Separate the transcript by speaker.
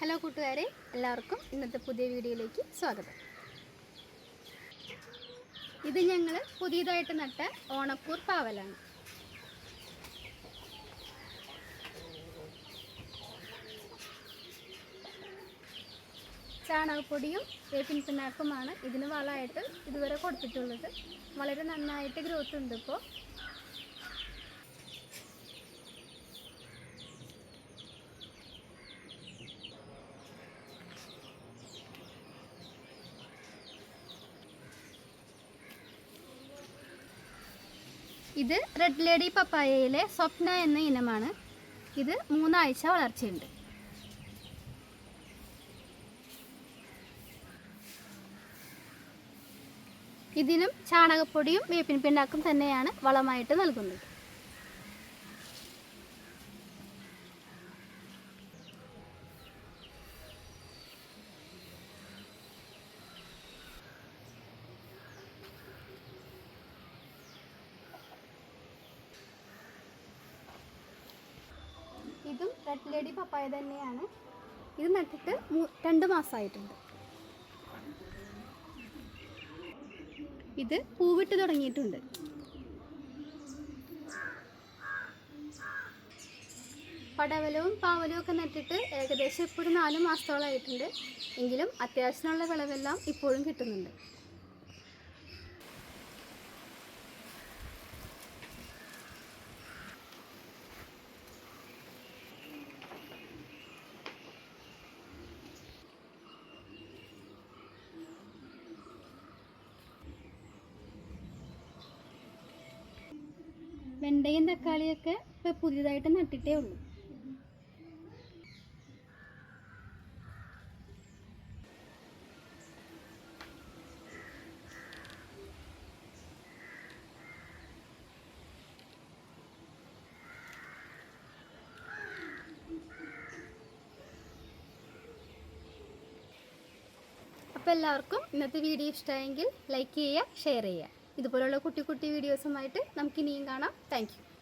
Speaker 1: Hello കൂട്ടുകാരെ, എല്ലാവർക്കും ഇന്നത്തെ പുതിയ വീഡിയോയിലേക്ക് സ്വാഗതം. ഇത് ഞങ്ങൾ പുതിയതായിട്ട് നട്ട ഓണക്കൂർ പാവലാണ്. ചാണകപ്പൊടിയും വേപ്പിൻ പിണ്ണാക്കുമാണ് ഇതിന് വളമായിട്ട് ഇതുവരെ കൊടുത്തിട്ടുള്ളത്. വളരെ നന്നായിട്ട് ഗ്രോത്ത് ഉണ്ട് ഇപ്പോൾ. ഇത് റെഡ് ലേഡി പപ്പായയിലെ സ്വപ്ന എന്ന ഇനമാണ്. ഇത് 3 ആഴ്ച വളർച്ചയുണ്ട്. ഇതിനും ചാണകപ്പൊടിയും വേപ്പിൻ പിണ്ണാക്കും തന്നെയാണ് വളമായിട്ട് നൽകുന്നത്. ഇതും റെഡ് ലേഡി പപ്പായ തന്നെയാണ്. ഇത് നട്ടിട്ട് 2 മാസമായിട്ടുണ്ട്. ഇത് പൂവിട്ട് തുടങ്ങിയിട്ടുണ്ട്. പടവലവും പാവലവും ഒക്കെ നട്ടിട്ട് ഏകദേശം ഇപ്പോൾ ഒരു 4 മാസത്തോളമായിട്ടുണ്ട്. എങ്കിലും അത്യാവശ്യമുള്ള വിളവെല്ലാം ഇപ്പോഴും കിട്ടുന്നുണ്ട്. വെണ്ടയും തക്കാളിയൊക്കെ ഇപ്പോൾ പുതിയതായിട്ട് നട്ടിട്ടേ ഉള്ളൂ. അപ്പോൾ എല്ലാവർക്കും ഇന്നത്തെ വീഡിയോ ഇഷ്ടമായെങ്കിൽ ലൈക്ക് ചെയ്യുക, ഷെയർ ചെയ്യുക. ഇതുപോലുള്ള കുട്ടി വീഡിയോസുമായിട്ട് നമുക്ക് ഇനിയും കാണാം. Thank you.